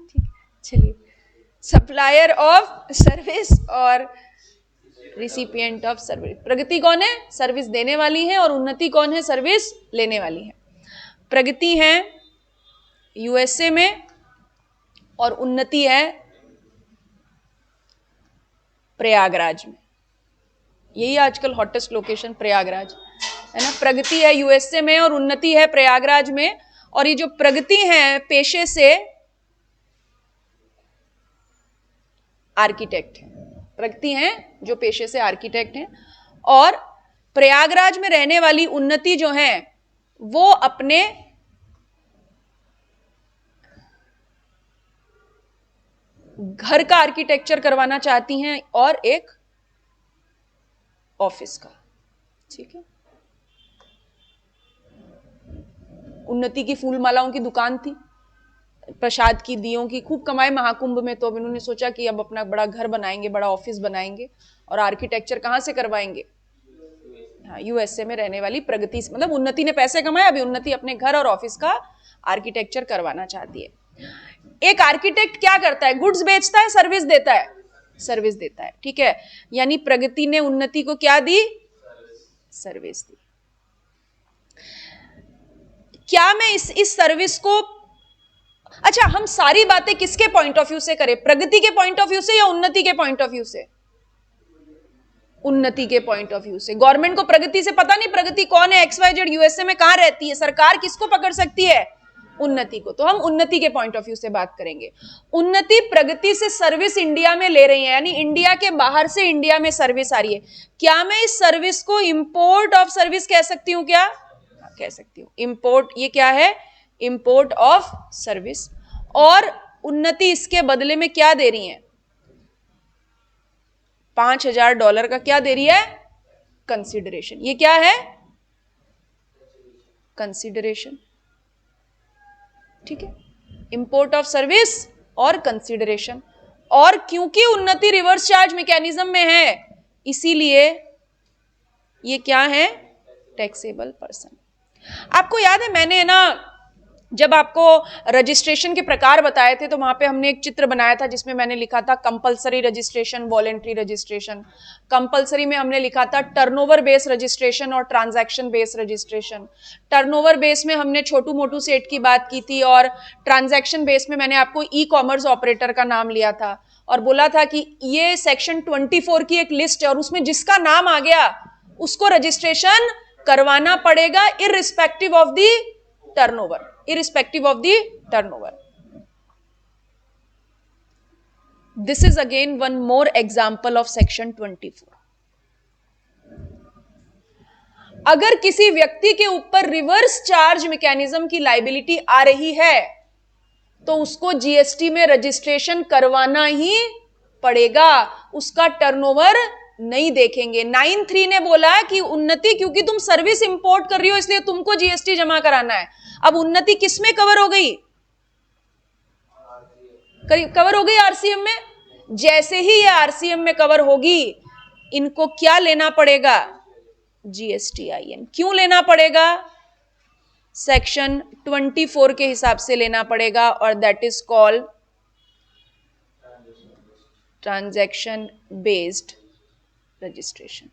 ठीक, चलिए। सप्लायर ऑफ सर्विस और रिसिपिएंट ऑफ सर्विस। प्रगति कौन है? सर्विस देने वाली है, और उन्नति कौन है? सर्विस लेने वाली है। प्रगति है यूएसए में और उन्नति है प्रयागराज में। यही आजकल हॉटेस्ट लोकेशन प्रयागराज है ना। प्रगति है यूएसए में और उन्नति है प्रयागराज में। और ये जो प्रगति है पेशे से आर्किटेक्ट है। प्रगति हैं जो पेशे से आर्किटेक्ट हैं, और प्रयागराज में रहने वाली उन्नति जो है वो अपने घर का आर्किटेक्चर करवाना चाहती हैं और एक ऑफिस का। ठीक है। उन्नति की फूल मालाओं की दुकान थी, प्रसाद की, दियों की, खूब कमाए महाकुंभ में। तो अब इन्होंने सोचा कि अब अपना बड़ा घर बनाएंगे, बड़ा ऑफिस बनाएंगे, और आर्किटेक्चर कहां से करवाएंगे? हाँ, यूएसए में रहने वाली प्रगति, मतलब उन्नति ने पैसे कमाए, अभी उन्नति अपने घर और ऑफिस का आर्किटेक्चर करवाना चाहती है। एक आर्किटेक्ट क्या करता है? गुड्स बेचता है, सर्विस देता है? सर्विस देता है। ठीक है, यानी प्रगति ने उन्नति को क्या दी? सर्विस दी। क्या मैं इस सर्विस को, अच्छा, हम सारी बातें किसके पॉइंट ऑफ व्यू से करें? प्रगति के पॉइंट ऑफ व्यू से या उन्नति के पॉइंट ऑफ व्यू से? उन्नति के पॉइंट ऑफ व्यू से। गवर्नमेंट को प्रगति से पता नहीं प्रगति कौन है, XYZ यूएसए में कहां रहती है, सरकार किसको पकड़ सकती है? उन्नति को। तो हम उन्नति के पॉइंट ऑफ व्यू से बात करेंगे। उन्नति प्रगति से सर्विस इंडिया में ले रही है, यानी इंडिया के बाहर से इंडिया में सर्विस आ रही है। क्या मैं इस सर्विस को इंपोर्ट ऑफ सर्विस कह सकती हूं? क्या कह सकती हूं? इंपोर्ट, ये क्या है? Import of service. और उन्नति इसके बदले में क्या दे रही है? $5000 का क्या दे रही है? कंसिडरेशन। ये क्या है? कंसिडरेशन। ठीक है, इंपोर्ट ऑफ सर्विस और कंसिडरेशन। और क्योंकि उन्नति रिवर्स चार्ज मैकेनिज्म में है, इसीलिए ये क्या है? Taxable person. आपको याद है मैंने ना जब आपको रजिस्ट्रेशन के प्रकार बताए थे, तो वहां पे हमने एक चित्र बनाया था जिसमें मैंने लिखा था compulsory registration, voluntary registration. Compulsory में हमने लिखा था टर्नओवर बेस रजिस्ट्रेशन और transaction base registration. Turnover base में हमने छोटू मोटू सेठ की बात की थी, और ट्रांजैक्शन बेस में मैंने आपको ई कॉमर्स ऑपरेटर का नाम लिया था और बोला था कि ये सेक्शन 24 की एक लिस्ट है, और उसमें जिसका नाम आ गया उसको रजिस्ट्रेशन करवाना पड़ेगा, irrespective of the turnover, irrespective of the turnover. This is again one more example of section 24. अगर किसी व्यक्ति के ऊपर रिवर्स चार्ज मैकेनिज्म की लाइबिलिटी आ रही है तो उसको जीएसटी में रजिस्ट्रेशन करवाना ही पड़ेगा, उसका टर्नओवर नहीं देखेंगे। 9(3) ने बोला कि उन्नति, क्योंकि तुम सर्विस इंपोर्ट कर रही हो इसलिए तुमको जीएसटी जमा कराना है। अब उन्नति किस में कवर हो गई? कवर हो गई आरसीएम में। जैसे ही ये आरसीएम में कवर होगी, इनको क्या लेना पड़ेगा? GSTIN। क्यों लेना पड़ेगा? सेक्शन 24 के हिसाब से लेना पड़ेगा, और that is called transaction based registration.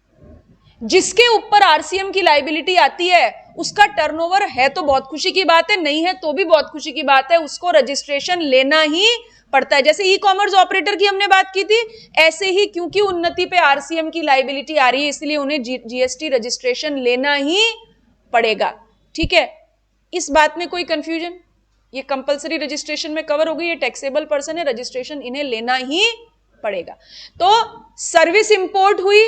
जिसके ऊपर आरसीएम की लाइबिलिटी आती है उसका टर्नओवर है तो बहुत खुशी की बात है, नहीं है तो भी बहुत खुशी की बात है, उसको रजिस्ट्रेशन लेना ही पड़ता है। जैसे ई कॉमर्स ऑपरेटर की हमने बात की थी, ऐसे ही क्योंकि उन्नति पे आरसीएम की लाइबिलिटी आ रही है इसलिए उन्हें जीएसटी रजिस्ट्रेशन लेना ही पड़ेगा। ठीक है, इस बात में कोई कंफ्यूजन? ये कंपलसरी रजिस्ट्रेशन में कवर हो गई, ये टैक्सेबल पर्सन है, रजिस्ट्रेशन इन्हें लेना ही पड़ेगा। तो सर्विस इंपोर्ट हुई,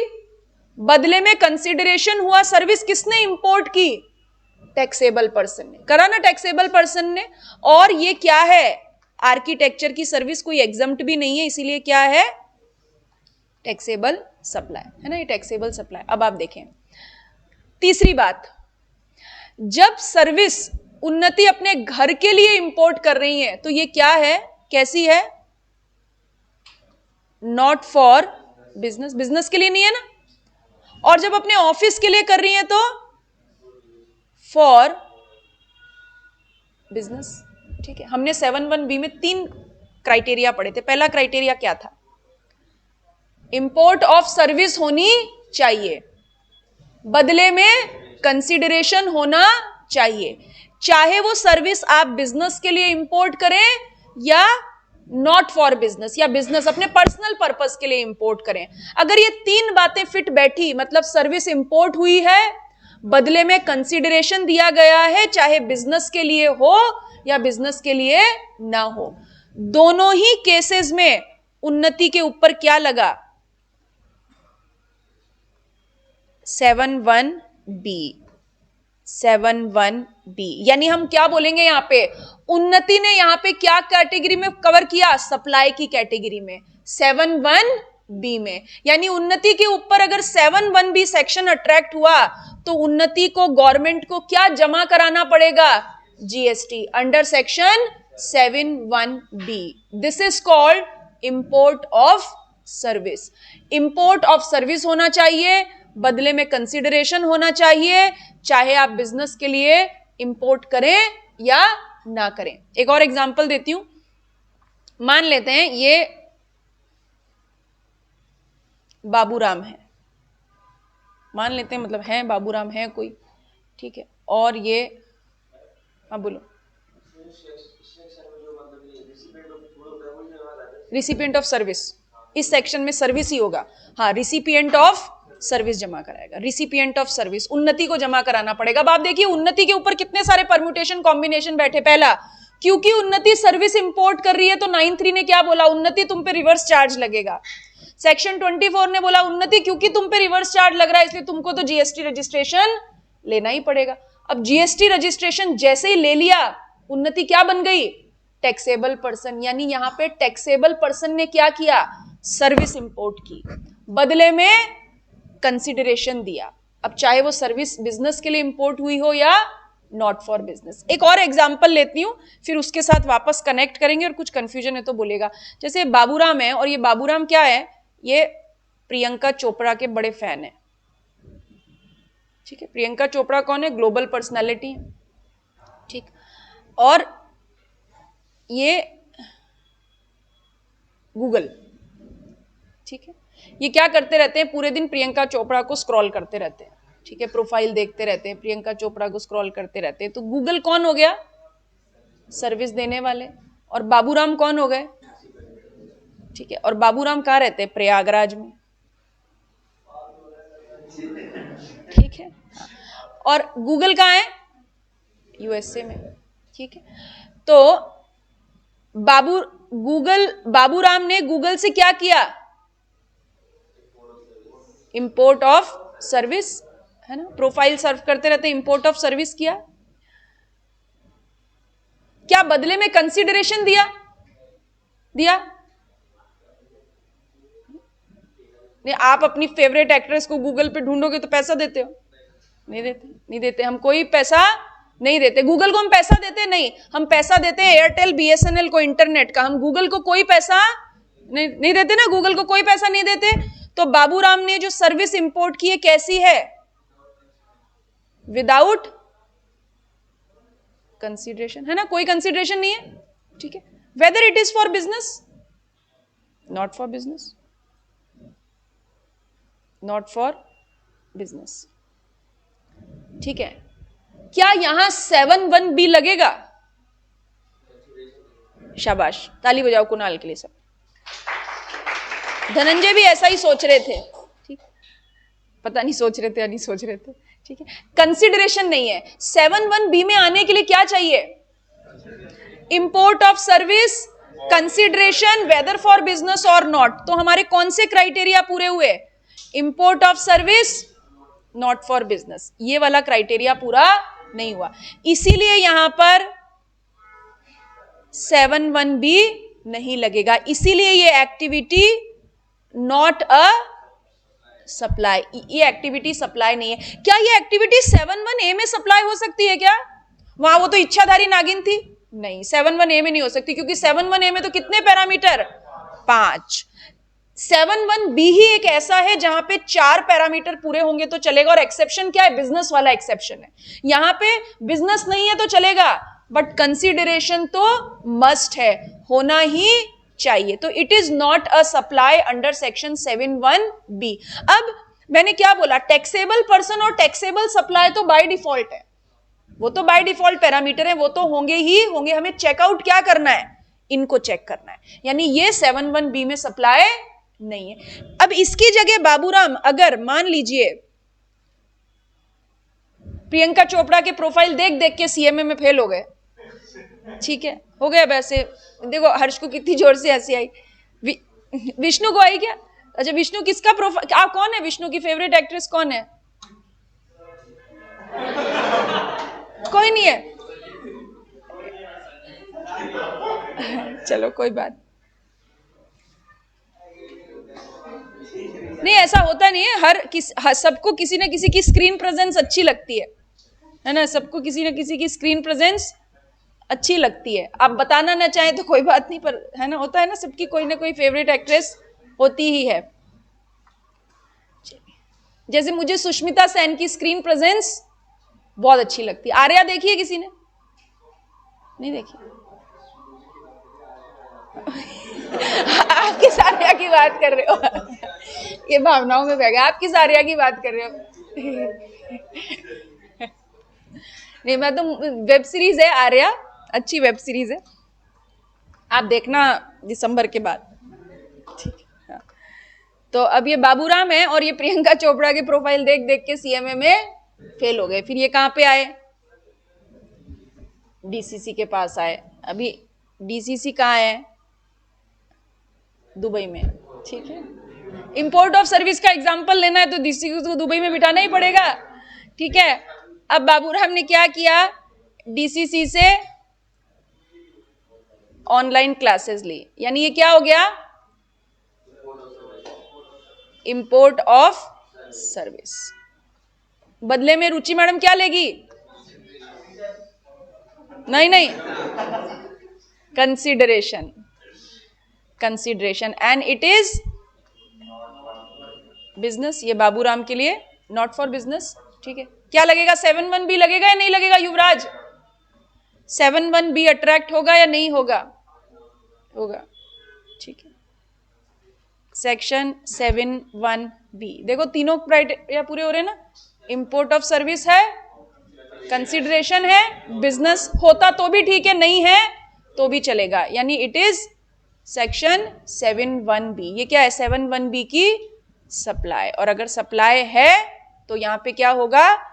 बदले में कंसिडरेशन हुआ। सर्विस किसने इंपोर्ट की? टैक्सेबल पर्सन ने करा ना, टैक्सेबल पर्सन ने। और ये क्या है? आर्किटेक्चर की सर्विस, कोई एग्जम्प्ट भी नहीं है, इसीलिए क्या है? टैक्सेबल सप्लाई है ना, ये टैक्सेबल सप्लाई। अब आप देखें तीसरी बात, जब सर्विस उन्नति अपने घर के लिए इंपोर्ट कर रही है तो ये क्या है? कैसी है? नॉट फॉर बिजनेस, बिजनेस के लिए नहीं है ना। और जब अपने ऑफिस के लिए कर रही है तो फॉर बिजनेस। ठीक है, हमने 7(1)(b में 3 क्राइटेरिया पढ़े थे। पहला क्राइटेरिया क्या था? इंपोर्ट ऑफ सर्विस होनी चाहिए, बदले में कंसीडरेशन होना चाहिए, चाहे वो सर्विस आप बिजनेस के लिए इंपोर्ट करें या नॉट फॉर बिजनेस, या बिजनेस अपने पर्सनल पर्पस के लिए इंपोर्ट करें। अगर ये 3 बातें फिट बैठी, मतलब सर्विस इंपोर्ट हुई है, बदले में कंसीडरेशन दिया गया है, चाहे बिजनेस के लिए हो या बिजनेस के लिए ना हो, दोनों ही केसेस में उन्नति के ऊपर क्या लगा? 7(1)(b। 7(1)(b यानी हम क्या बोलेंगे यहां पे? उन्नति ने यहां पे क्या कैटेगरी में कवर किया? सप्लाई की कैटेगरी में, 7(1)(b में। यानी उन्नति के ऊपर अगर 7(1)(b सेक्शन अट्रैक्ट हुआ तो उन्नति को, गवर्नमेंट को क्या जमा कराना पड़ेगा? GST under section 7(1)(b। This is called import of service. Import of service होना चाहिए, बदले में कंसीडरेशन होना चाहिए, चाहे आप बिजनेस के लिए इंपोर्ट करें या ना करें। एक और एग्जांपल देती हूं। मान लेते हैं ये बाबूराम है, मान लेते हैं, मतलब है बाबूराम है कोई, ठीक है, और ये, हाँ बोलो, रिसिपिएंट ऑफ सर्विस, इस सेक्शन में सर्विस ही होगा। हाँ, रिसिपिएंट ऑफ सर्विस जमा कराएगा, रिसिपिएंट ऑफ सर्विस, उन्नति को जमा कराना पड़ेगा। अब आप देखिए उन्नति के ऊपर कितने सारे परम्यूटेशन कॉम्बिनेशन बैठे। पहला, क्योंकि उन्नति सर्विस इंपोर्ट कर रही है तो 9(3) ने क्या बोला? उन्नति तुम पे रिवर्स चार्ज लगेगा। सेक्शन 24 ने बोला उन्नति क्योंकि तुम पे रिवर्स चार्ज लग रहा है इसलिए तुमको तो जीएसटी रजिस्ट्रेशन लेना ही पड़ेगा। अब जीएसटी रजिस्ट्रेशन जैसे ही ले लिया, उन्नति क्या बन गई? Taxable person. यानी यहां पे टैक्सेबल पर्सन ने क्या किया? सर्विस इंपोर्ट की, बदले में कंसिडरेशन दिया। अब चाहे वो सर्विस बिजनेस के लिए इंपोर्ट हुई हो या नॉट फॉर बिजनेस। एक और एग्जांपल लेती हूं, फिर उसके साथ वापस कनेक्ट करेंगे, और कुछ कंफ्यूजन है तो बोलेगा। जैसे बाबूराम है, और ये बाबूराम क्या है? ये प्रियंका चोपड़ा के बड़े फैन है। ठीक है, प्रियंका चोपड़ा कौन है? ग्लोबल पर्सनालिटी है। ठीक, और ये गूगल, ठीक है, ये क्या करते रहते हैं? पूरे दिन प्रियंका चोपड़ा को स्क्रॉल करते रहते हैं। ठीक है, प्रोफाइल देखते रहते हैं, प्रियंका चोपड़ा को स्क्रॉल करते रहते हैं। तो गूगल कौन हो गया? सर्विस देने वाले। और बाबूराम कौन हो गए? ठीक है, और बाबूराम कहाँ रहते हैं? प्रयागराज में। ठीक है, और गूगल कहाँ है? यूएसए में। ठीक है, तो बाबूराम ने गूगल से क्या किया? इंपोर्ट ऑफ सर्विस, है ना, प्रोफाइल सर्व करते रहते, इंपोर्ट ऑफ सर्विस किया। क्या बदले में कंसीडरेशन दिया? नहीं, आप अपनी फेवरेट एक्ट्रेस को गूगल पे ढूंढोगे तो पैसा देते हो? नहीं देते। हम कोई पैसा नहीं देते। गूगल को हम पैसा देते नहीं, हम पैसा देते हैं एयरटेल बीएसएनएल को, इंटरनेट का। हम गूगल को कोई पैसा नहीं देते ना, गूगल को कोई पैसा नहीं देते। तो बाबूराम ने जो सर्विस इंपोर्ट की है कैसी है? विदाउट कंसीडरेशन, है ना, कोई कंसीडरेशन नहीं है। ठीक है, whether it is for business, not for business, not for business. ठीक है, क्या यहां 7(1)(b लगेगा? शाबाश, ताली बजाओ कुणाल के लिए। सब धनंजय भी ऐसा ही सोच रहे थे। ठीक, पता नहीं सोच रहे थे या नहीं सोच रहे थे। ठीक है, कंसिडरेशन नहीं है। 7(1)(b में आने के लिए क्या चाहिए? Import of service, consideration, whether for business और नॉट। तो हमारे कौन से क्राइटेरिया पूरे हुए? Import of service, not for business. ये वाला क्राइटेरिया पूरा नहीं हुआ, इसीलिए यहां पर 7(1)(b नहीं लगेगा। इसीलिए ये एक्टिविटी नॉट अ सप्लाई, ये एक्टिविटी सप्लाई नहीं है। क्या ये एक्टिविटी 7(1)(a में सप्लाई हो सकती है क्या? वहां वो तो इच्छाधारी नागिन थी। नहीं, 7(1)(a में नहीं हो सकती, क्योंकि 7(1)(a में तो कितने पैरामीटर? 5। 7(1)(b) ही एक ऐसा है जहां पे 4 पैरामीटर पूरे होंगे तो चलेगा, और एक्सेप्शन क्या है? बिजनेस वाला एक्सेप्शन है। यहां पे बिजनेस नहीं है तो चलेगा, बट कंसीडरेशन तो मस्ट है, होना ही चाहिए। तो it is not a supply under section 7(1)(b). अब मैंने क्या बोला? टैक्सेबल पर्सन और टैक्सेबल सप्लाई तो बाय डिफॉल्ट है, वो तो बाय डिफॉल्ट पैरामीटर है, वो तो होंगे ही होंगे। हमें चेकआउट क्या करना है? इनको चेक करना है, यानी ये 7(1)(b) में सप्लाई नहीं है। अब इसकी जगह बाबूराम, अगर मान लीजिए प्रियंका चोपड़ा के प्रोफाइल देख देख के सीएमए में फेल हो गए, ठीक है, हो गया। वैसे देखो हर्ष को कितनी जोर से हंसी आई, विष्णु को आई क्या? अच्छा, विष्णु किसका प्रोफाइल, आप कौन है विष्णु की फेवरेट एक्ट्रेस कौन है? कोई नहीं है, चलो कोई बात नहीं, ऐसा होता नहीं है। सबको किसी ना किसी की स्क्रीन प्रेजेंस अच्छी लगती है ना, सबको किसी ना किसी की स्क्रीन प्रेजेंस अच्छी लगती है। आप बताना ना चाहें तो कोई बात नहीं, पर है ना, होता है ना, सबकी कोई ना कोई फेवरेट एक्ट्रेस होती ही है। जैसे मुझे सुष्मिता सेन की स्क्रीन प्रेजेंस बहुत अच्छी लगती है। आर्या देखी है किसी ने? नहीं देखी? आप किस आर्या की बात कर रहे हो? ये भावनाओं में बह गया। आप किस आर्या की बात कर रहे हो? नहीं, मैं तो, वेब सीरीज है आर्या, अच्छी वेब सीरीज है, आप देखना दिसंबर के बाद, ठीक है। हाँ। तो अब ये बाबूराम है और ये प्रियंका चोपड़ा के प्रोफाइल देख देख के सीएमए में फेल हो गए। फिर ये कहां पे आए? डीसीसी के पास आए। अभी डीसीसी कहाँ है? दुबई में, ठीक है। इंपोर्ट ऑफ सर्विस का एग्जांपल लेना है तो डीसीसी को दुबई में बिठाना ही पड़ेगा, ठीक है। अब बाबूराम ने क्या किया? डीसीसी से ऑनलाइन क्लासेस ली, यानी ये क्या हो गया? Import of service. बदले में रुचि मैडम क्या लेगी? नहीं, consideration, consideration, and it is business. ये बाबूराम के लिए नॉट फॉर बिजनेस, ठीक है। क्या लगेगा? 7(1)(b) लगेगा या नहीं लगेगा युवराज? 7(1)(b) अट्रैक्ट होगा या नहीं होगा? होगा, ठीक है। सेक्शन 7(1)(b, देखो तीनों क्राइटेरिया पूरे हो रहे हैं ना। इंपोर्ट ऑफ सर्विस है, कंसिडरेशन है, बिजनेस होता तो भी ठीक है, नहीं है तो भी चलेगा, यानी इट इज सेक्शन 7(1)(b। ये क्या है? 7(1)(b) की सप्लाई, और अगर सप्लाई है तो यहां पे क्या होगा?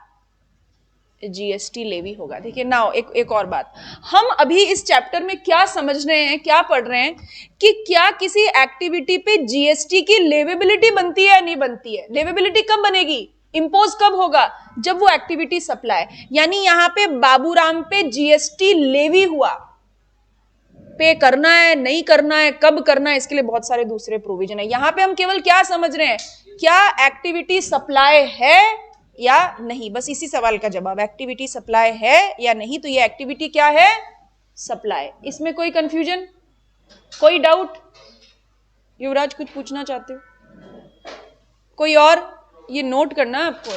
जीएसटी लेवी होगा। देखिए नाउ एक और बात, हम अभी इस चैप्टर में क्या समझ रहे हैं, क्या पढ़ रहे हैं कि क्या किसी एक्टिविटी पे जीएसटी की लेवेबिलिटी बनती है या नहीं बनती है? लेवेबिलिटी कब बनेगी? इंपोज कब होगा? जब वो एक्टिविटी सप्लाई, यानी यहां पे बाबूराम पे जीएसटी लेवी हुआ, पे करना है नहीं करना है, कब करना है, इसके लिए बहुत सारे दूसरे प्रोविजन है। यहां पे हम केवल क्या समझ रहे हैं? क्या एक्टिविटी सप्लाई है या नहीं, बस इसी सवाल का जवाब, एक्टिविटी सप्लाई है या नहीं। तो ये एक्टिविटी क्या है? सप्लाई। इसमें कोई कंफ्यूजन, कोई डाउट? युवराज कुछ पूछना चाहते हो? कोई और? ये नोट करना है आपको,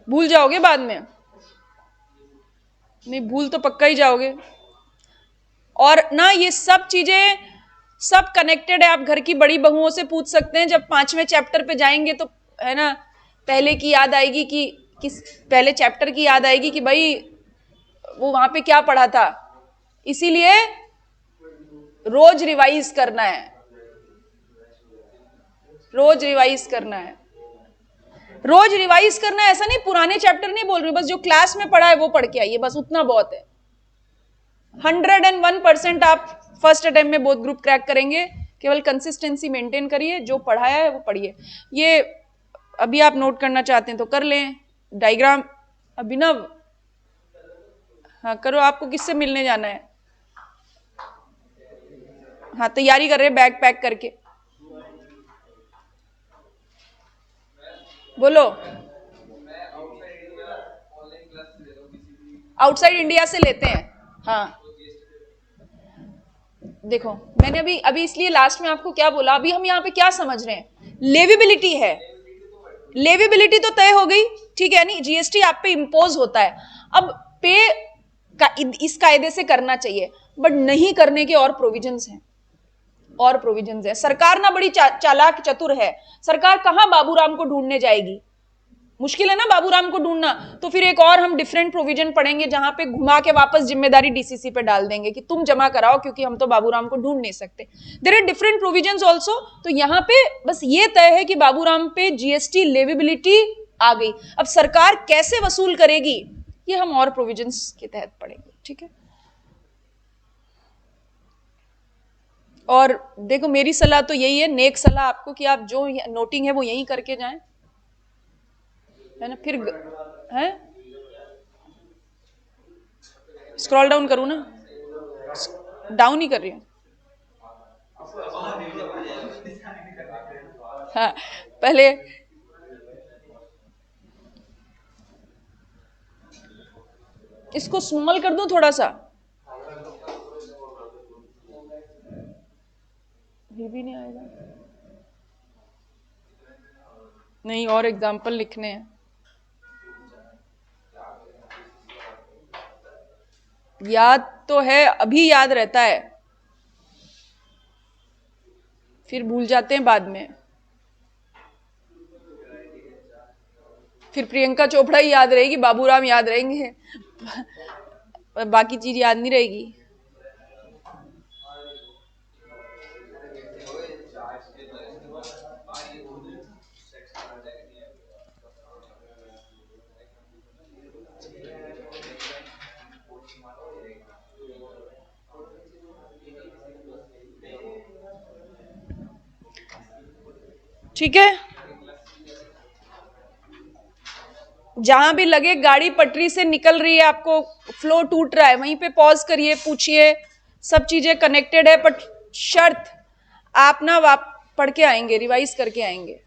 भूल जाओगे बाद में, नहीं भूल तो पक्का ही जाओगे। और ना ये सब चीजें सब कनेक्टेड है। आप घर की बड़ी बहुओं से पूछ सकते हैं, जब 5वें चैप्टर पे जाएंगे तो है ना, पहले की याद आएगी कि किस पहले चैप्टर की याद आएगी कि भाई वो वहां पे क्या पढ़ा था। इसीलिए रोज रिवाइज करना है, रोज रिवाइज करना है, रोज रिवाइज करना है। ऐसा नहीं पुराने चैप्टर नहीं बोल रही, बस जो क्लास में पढ़ा है वो पढ़ के आइए, बस उतना बहुत है। 101% आप फर्स्ट अटेम्प्ट में बोथ ग्रुप क्रैक करेंगे। केवल कंसिस्टेंसी मेंटेन करिए, जो पढ़ाया है वो पढ़िए। ये अभी आप नोट करना चाहते हैं तो कर लें। डायग्राम अभिनव, हाँ करो। आपको किससे मिलने जाना है? हाँ तैयारी कर रहे हैं बैग पैक करके, बोलो। आउटसाइड इंडिया से लेते हैं, हाँ देखो मैंने अभी अभी इसलिए लास्ट में आपको क्या बोला, अभी हम यहाँ पे क्या समझ रहे हैं, लेविबिलिटी है, लेविबिलिटी तो तय हो गई, ठीक है नहीं, जीएसटी आप पे इंपोज होता है, अब पे का इस कायदे से करना चाहिए, बट नहीं करने के और प्रोविजंस हैं, और प्रोविजंस है। सरकार ना बड़ी चालाक चतुर है, सरकार कहां बाबूराम को ढूंढने जाएगी, मुश्किल है ना बाबूराम को ढूंढना, तो फिर एक और हम डिफरेंट प्रोविजन पढ़ेंगे जहां पे घुमा के वापस जिम्मेदारी डीसीसी पे डाल देंगे कि तुम जमा कराओ क्योंकि हम तो बाबूराम को ढूंढ नहीं सकते। There are different provisions also. तो यहाँ पे बस ये तय है कि बाबूराम पे जीएसटी लेविबिलिटी आ गई, अब सरकार कैसे वसूल करेगी ये हम और प्रोविजंस के तहत पढ़ेंगे, ठीक है। और देखो मेरी सलाह तो यही है, नेक सलाह आपको, कि आप जो नोटिंग है वो यहीं करके जाएं, है ना। फिर है स्क्रॉल डाउन करूं ना, डाउन ही कर रही हूं, हाँ पहले इसको स्मॉल कर दूं थोड़ा सा, ये भी नहीं आएगा, नहीं और एग्जाम्पल लिखने हैं, याद तो है, अभी याद रहता है, फिर भूल जाते हैं बाद में, फिर प्रियंका चोपड़ा ही याद रहेगी, बाबूराम याद रहेंगे, बाकी चीज याद नहीं रहेगी। ठीक है, जहां भी लगे गाड़ी पटरी से निकल रही है, आपको फ्लो टूट रहा है, वहीं पे पॉज करिए, पूछिए, सब चीजें कनेक्टेड है, बट शर्त आप ना पढ़ के आएंगे, रिवाइज करके आएंगे।